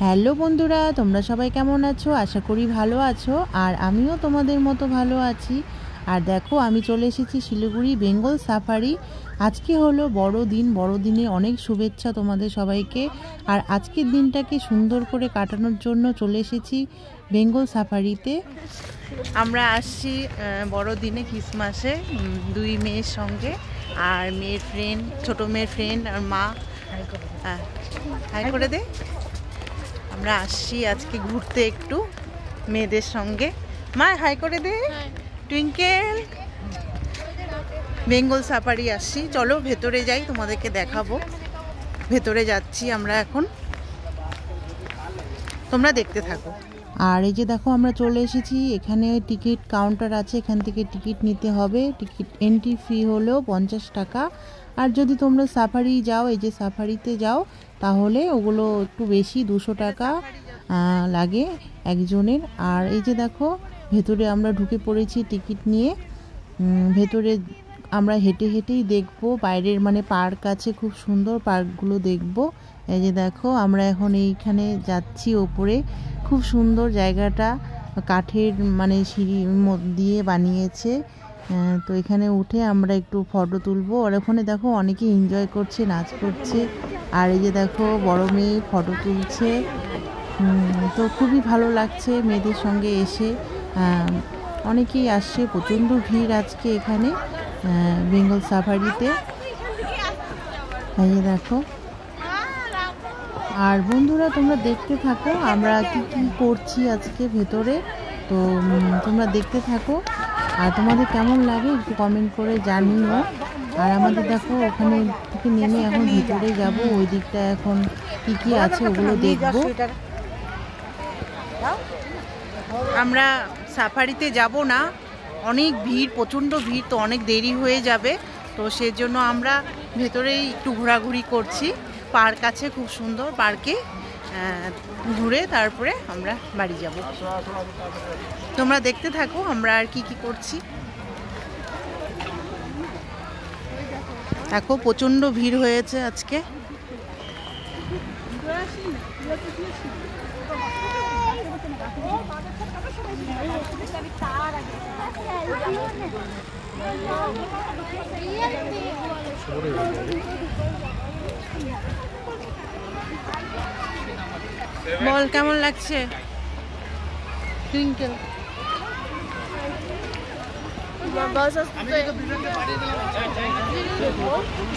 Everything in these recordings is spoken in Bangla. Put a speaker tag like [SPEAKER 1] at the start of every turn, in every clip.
[SPEAKER 1] হ্যালো বন্ধুরা, তোমরা সবাই কেমন আছো? আশা করি ভালো আছো। আর আমিও তোমাদের মতো ভালো আছি। আর দেখো, আমি চলে এসেছি শিলিগুড়ি বেঙ্গল সাফারি। আজকে হলো বড়দিন। বড়দিনে অনেক শুভেচ্ছা তোমাদের সবাইকে। আর আজকের দিনটাকে সুন্দর করে কাটানোর জন্য চলে এসেছি বেঙ্গল সাফারিতে। আমরা আসছি বড়দিনে, ক্রিসমাসে, দুই মেয়ের সঙ্গে। আর মেয়ের ফ্রেন্ড, ছোটো মেয়ের ফ্রেন্ড আর মা। হাই করে দে। আমরা আসছি আজকে ঘুরতে একটু মেয়েদের সঙ্গে। মা হাই করে দে। টুইঙ্কেল। বেঙ্গল সাফারি আসছি। চলো ভেতরে যাই, তোমাদেরকে দেখাবো। ভেতরে যাচ্ছি আমরা এখন, তোমরা দেখতে থাকো। আর এই যে দেখো, আমরা চলে এসেছি। এখানে টিকিট কাউন্টার আছে, এখান থেকে টিকিট নিতে হবে। টিকিট এন্ট্রি ফি হলো 50 টাকা। আর যদি তোমরা সাফারি যাও, এই যে সাফারিতে যাও, তাহলে ওগুলো একটু বেশি, 200 টাকা লাগে একজনের। আর এই যে দেখো, ভেতরে আমরা ঢুকে পড়েছি টিকিট নিয়ে। ভেতরে আমরা হেঁটে হেঁটেই দেখবো। বাইরের মানে পার্ক আছে, খুব সুন্দর পার্কগুলো দেখবো। এই যে দেখো, আমরা এখন এইখানে যাচ্ছি ওপরে। খুব সুন্দর জায়গাটা, কাঠের মানে সিঁড়ির দিয়ে বানিয়েছে। তো এখানে উঠে আমরা একটু ফটো তুলবো। আর ওখানে দেখো অনেকে এনজয় করছে, নাচ করছে। আর এই যে দেখো, বড় মেয়ে ফটো তুলছে। তো খুবই ভালো লাগছে মেয়েদের সঙ্গে এসে। অনেকেই আসছে, প্রচণ্ড ভিড় আজকে এখানে বেঙ্গল সাফারিতে। এই যে দেখো। আর বন্ধুরা, তোমরা দেখতে থাকো আমরা কি কি করছি আজকে ভেতরে। তো তোমরা দেখতে থাকো। আর তোমাদের কেমন লাগে একটু কমেন্ট করে জানিও। আর আমাদের দেখো, ওখানে থেকে নেমে এখন ভিতরে যাব। ওই দিকটা এখন কি কি আছে ওগুলো দেখবো। আমরা সাফারিতে যাব না, অনেক ভিড়, প্রচণ্ড ভিড়, তো অনেক দেরি হয়ে যাবে। তো সেজন্য আমরা ভেতরেই একটু ঘোরাঘুরি করছি। পার্ক আছে খুব সুন্দর, পার্কে ঘুরে তারপরে আমরা বাড়ি যাব। তোমরা দেখতে থাকো আমরা আর কি কি করছি। দেখো, প্রচণ্ড ভিড় হয়েছে আজকে। বল কেমন লাগছে টুইঙ্কেল?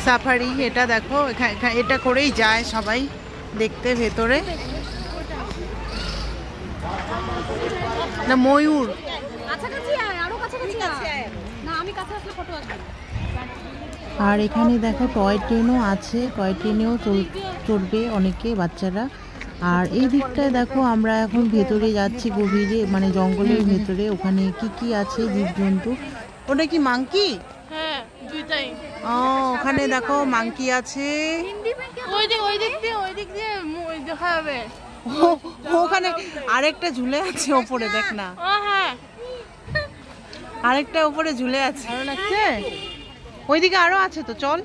[SPEAKER 1] সাফারি এটা দেখো, এটা করেই যায় সবাই দেখতে ভেতরে। না ময়ূর। আর এখানে দেখো টয় ট্রেনও আছে, টয় ট্রেনেও চড়বে অনেকে, বাচ্চারা। আর এই দিকটায় দেখো, আমরা এখন ভেতরে যাচ্ছি গভীরে, মানে জঙ্গলের ভেতরে। ওখানে কি কি আছে জীবজন্তু। ওটা কি মাংকি?
[SPEAKER 2] হ্যাঁ, দুইটাই।
[SPEAKER 1] ও, ওখানে দেখো মাংকি আছে।
[SPEAKER 2] ওই দিক দিয়ে দেখা যাবে।
[SPEAKER 1] ওখানে আরেকটা ঝুলে আছে ওপরে, দেখ না।
[SPEAKER 2] হ্যাঁ,
[SPEAKER 1] আরেকটা উপরে ঝুলে আছে, ভালো লাগছে। ওইদিকে আরো আছে, তো চল।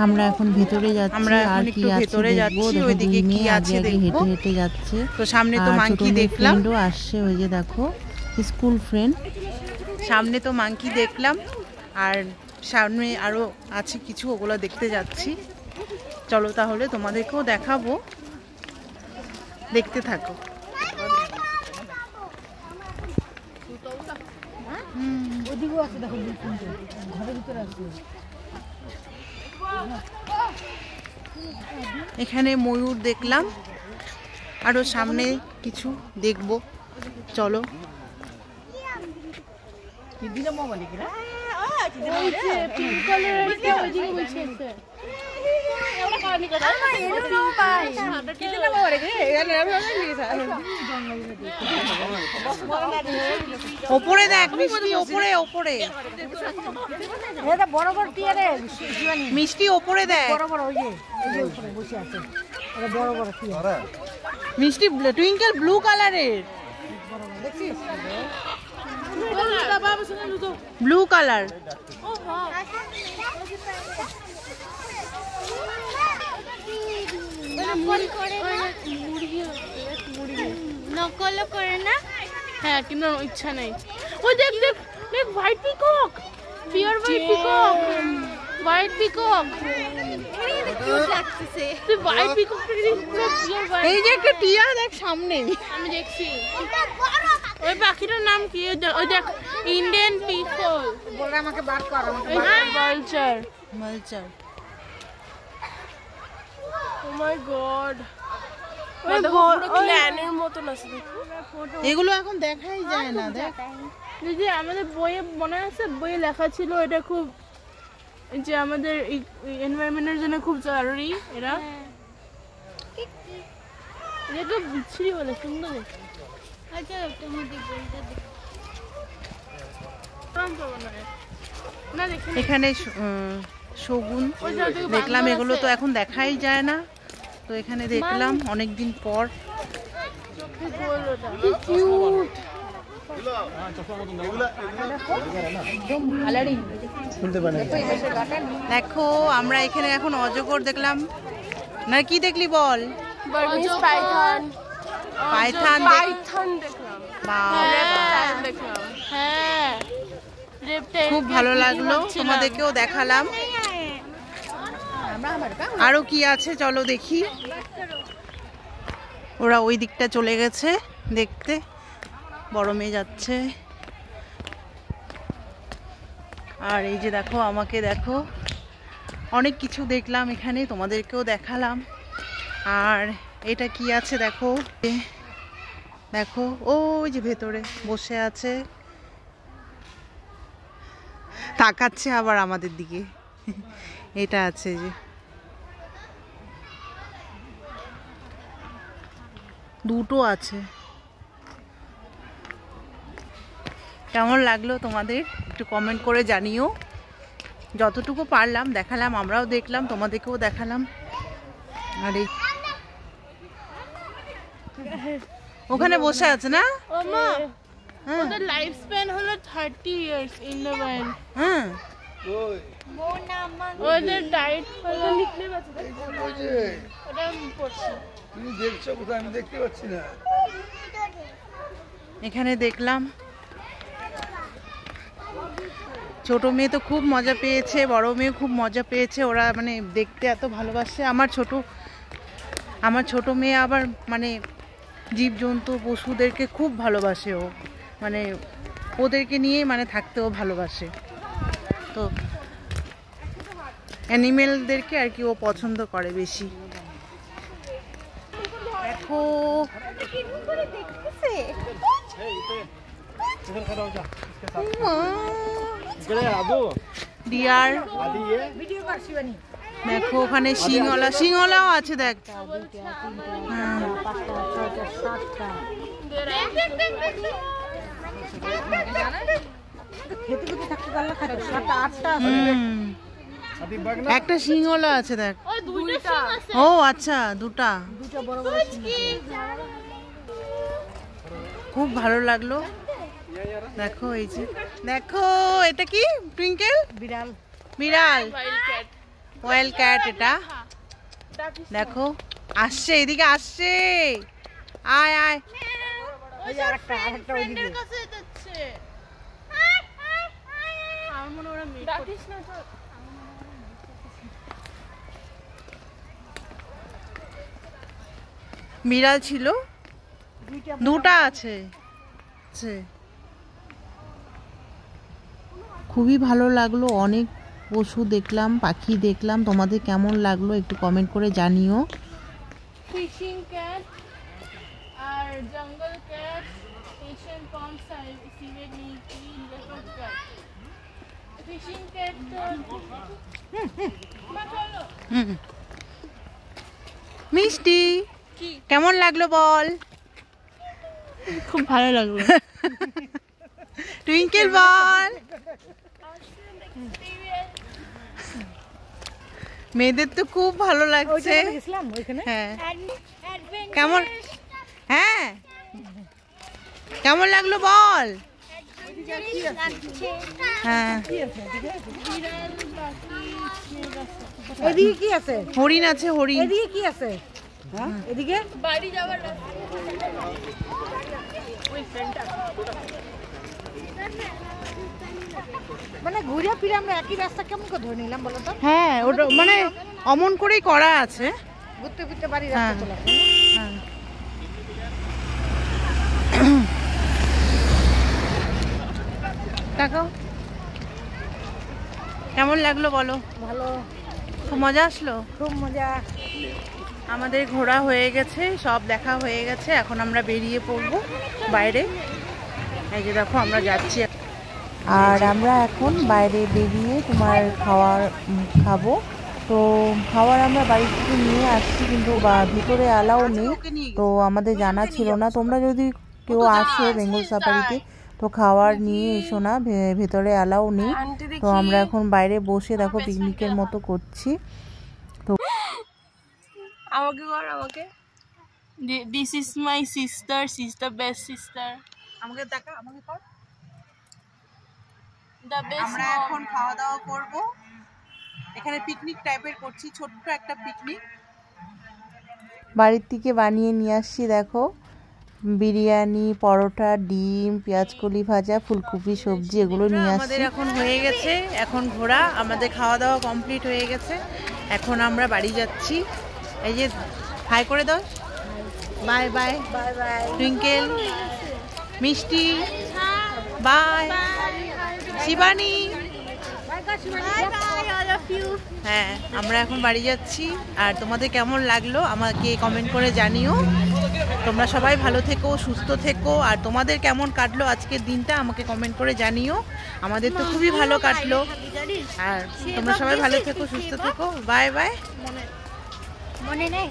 [SPEAKER 1] আমরা এখন ভেতরে যাচ্ছি। আমরা আর কি ভেতরে যাচ্ছি, ওইদিকে কি আছে দেখবো। হেঁটে হেঁটে যাচ্ছে। তো সামনে তো মাংকি দেখলাম, আসছে। ওই যে দেখো, স্কুল ফ্রেন্ড। সামনে তো মাংকি দেখলাম, আর সামনে আরো আছে কিছু, ওগুলো দেখতে যাচ্ছি। চলো তাহলে তোমাদেরকেও দেখাবো, দেখতে থাকো। এখানে ময়ূর দেখলাম, আরো সামনে কিছু দেখবো। চলো। ওপরে দেখ মিষ্টি, ওপরে ওপরে
[SPEAKER 3] বড় বড় টিয়ারে
[SPEAKER 1] মিষ্টি, ওপরে দেখ
[SPEAKER 3] বড় বড়, ওই যে উপরে বসে আছে বড় বড় টিয়ারে
[SPEAKER 1] মিষ্টি। টুইঙ্কেল ব্লু কালারের,
[SPEAKER 3] দেখছিস?
[SPEAKER 1] Blue colour.
[SPEAKER 2] নকল করে না মুরগি মুরগি নকল করে না হ্যাঁ কিন্তু ইচ্ছা নেই ওই দেখ দেখ দেখ white peacock pure white peacock white peacock cute লাগতেছে তুই হোয়াইট পিককটা কি পুরো পিওর হোয়াইট
[SPEAKER 1] এই যে একটা টিয়া দেখ সামনে
[SPEAKER 2] আমি দেখছি ওই পাখিটার নাম কি ওই দেখ ইন্ডিয়ান পিকল
[SPEAKER 3] বলে আমাকে বার কর আমাকে
[SPEAKER 2] ভালচার
[SPEAKER 1] মালচার
[SPEAKER 2] ও মাই গড ওই পুরো ক্ল্যানের মতন আছে দেখো
[SPEAKER 1] এগুলো এখন দেখাই যায় না দেখ
[SPEAKER 2] দিদি আমাদের বইয়ে মনে আছে বইয়ে লেখা ছিল এটা খুব যে আমাদের এনভায়রনমেন্টের জন্য খুব জরুরি এরা এটা বিচ্ছিরি বলে সুন্দর আচ্ছা তুমি না দেখি
[SPEAKER 1] এখানে শগুন দেখলাম এগুলো তো এখন দেখাই যায় না তো এখানে দেখলাম অনেকদিন পর দেখো আমরা এখানে এখন অজগর দেখলাম না কি দেখলি বল
[SPEAKER 2] পাইথন
[SPEAKER 1] পাইথন
[SPEAKER 2] পাইথন দেখলাম দেখলাম হ্যাঁ
[SPEAKER 1] খুব ভালো লাগলো তোমাদেরকেও দেখালাম আরো কি আছে চলো দেখি ওরা ওই দিকটা চলে গেছে দেখতে বড় মেয়ে যাচ্ছে আর এই যে দেখো আমাকে দেখো অনেক কিছু দেখলাম এখানে তোমাদেরকেও দেখালাম আর এটা কি আছে দেখো দেখো ওই যে ভেতরে বসে আছে তাকাচ্ছে আবার আমাদের দিকে এটা আছে যে দুটো আছে কেমন লাগলো তোমাদের একটু কমেন্ট করে জানিও যতটুকু পারলাম দেখালাম আমরাও দেখলাম তোমাদেরকেও দেখালাম আর এই ওখানে বসে আছে না
[SPEAKER 2] ও মা ওদের লাইফ স্প্যান হলো 30 ইয়ার্স ইন দ্য ওয়াইল্ড
[SPEAKER 1] হ্যাঁ
[SPEAKER 2] ওদের ডায়েট হলো লিখলে বাঁচে ওটা আমি পড়ছি
[SPEAKER 4] তুমি দেখছো কোথায় আমি দেখতে পাচ্ছি না
[SPEAKER 1] এখানে দেখলাম ছোট মেয়ে তো খুব মজা পেয়েছে বড় মেয়ে খুব মজা পেয়েছে ওরা মানে দেখতে এত ভালোবাসে আমার ছোট মেয়ে আবার মানে জীবজন্তু পশুদেরকে খুব ভালোবাসে ও মানে ওদেরকে নিয়ে মানে থাকতেও ভালোবাসে তো অ্যানিমেলদেরকে আর কি ও পছন্দ করে বেশি দেখো ডিয়ার দেখো ওখানে সিংহলাও আছে দেখ একটা সিংহলা আছে দেখ ও আচ্ছা দুটা খুব ভালো লাগলো দেখো এই যে দেখো এটা কি টুইঙ্কেল
[SPEAKER 3] বিড়াল
[SPEAKER 1] ওয়েল ক্যাট এটা দেখো আসছে এদিকে আসছে আয় আয়
[SPEAKER 3] ওই আরেকটা ওইদিকে
[SPEAKER 1] বিড়াল ছিল দুটা আছে খুবই ভালো লাগলো অনেক পশু দেখলাম পাখি দেখলাম তোমাদের কেমন লাগলো একটু কমেন্ট করে জানিও
[SPEAKER 2] ফিশিং ক্যাট আর জঙ্গল cat Asian palm civet milky leopard cat fishing cat
[SPEAKER 1] মিষ্টি কেমন লাগলো বল
[SPEAKER 2] খুব ভালো লাগলো
[SPEAKER 1] টুইঙ্কেল বল মেয়েদের তো খুব ভালো লাগছে হ্যাঁ কেমন লাগলো বল হ্যাঁ
[SPEAKER 3] এদিকে কি আছে
[SPEAKER 1] হরিণ আছে হরিণ
[SPEAKER 3] এদিকে কি আছে হ্যাঁ এদিকে
[SPEAKER 2] বাড়ি যাওয়ার ওই সেন্টার
[SPEAKER 3] মানে ঘুরে ফিরে আমরা একই রাস্তা কেমন করে ধরে নিলাম বলো তো?
[SPEAKER 1] হ্যাঁ ওটা মানে অমন করেই করা আছে।
[SPEAKER 3] ঘুরতে ফিরতে বাড়ির রাস্তা চলে আসবে।
[SPEAKER 1] দেখো কেমন লাগলো বলো?
[SPEAKER 3] ভালো,
[SPEAKER 1] খুব মজা আসলো।
[SPEAKER 3] খুব মজা।
[SPEAKER 1] আমাদের ঘোরা হয়ে গেছে, সব দেখা হয়ে গেছে, এখন আমরা বেরিয়ে পড়বো বাইরে। এই যে দেখো আমরা যাচ্ছি, আর আমরা এখন বাইরে বেরিয়ে তোমার খাবো। তো খাবার আমরা বাড়ি থেকে নিয়ে আসছি, কিন্তু ভিতরে অ্যালাউ নেই, তো আমাদের জানা ছিল না। তোমরা যদি কেউ আসো বেঙ্গল সাফারিতে তো খাবার নিয়ে এসো না, ভেতরে অ্যালাউ নেই। তো আমরা এখন বাইরে বসে দেখো পিকনিকের মতো করছি। তো
[SPEAKER 2] আমাকে কর, আমাকে this is my sister, she is the best sister.
[SPEAKER 1] আমাকে দেখা, আমাকে কর।
[SPEAKER 2] The best.
[SPEAKER 1] আমরা এখন খাওয়া দাওয়া করব, এখানে পিকনিক টাইপের করছি, ছোট্ট একটা পিকনিক। বাড়ির থেকে বানিয়ে নিয়ে আসছি দেখো বিরিয়ানি, পরোটা, ডিম, পেঁয়াজকলি ভাজা, ফুলকপি সবজি, এগুলো নিয়ে আসছি। আমাদের এখন হয়ে গেছে, এখন ঘোরা আমাদের খাওয়া দাওয়া কমপ্লিট হয়ে গেছে। এখন আমরা বাড়ি যাচ্ছি। এই যে হাই করে দাও, bye bye.
[SPEAKER 3] Bye bye.
[SPEAKER 1] Twinkle, মিষ্টি, বাই। শিবানী, হ্যাঁ আমরা এখন বাড়ি যাচ্ছি। আর তোমাদের কেমন লাগলো আমাকে কমেন্ট করে জানিও। তোমরা সবাই ভালো থেকো, সুস্থ থেকো, আর তোমাদের কেমন কাটলো আজকের দিনটা আমাকে কমেন্ট করে জানিও। আমাদের তো খুবই ভালো কাটলো। আর তোমরা সবাই ভালো থেকো, সুস্থ থেকো, বাই বাই।
[SPEAKER 3] মনে নেই।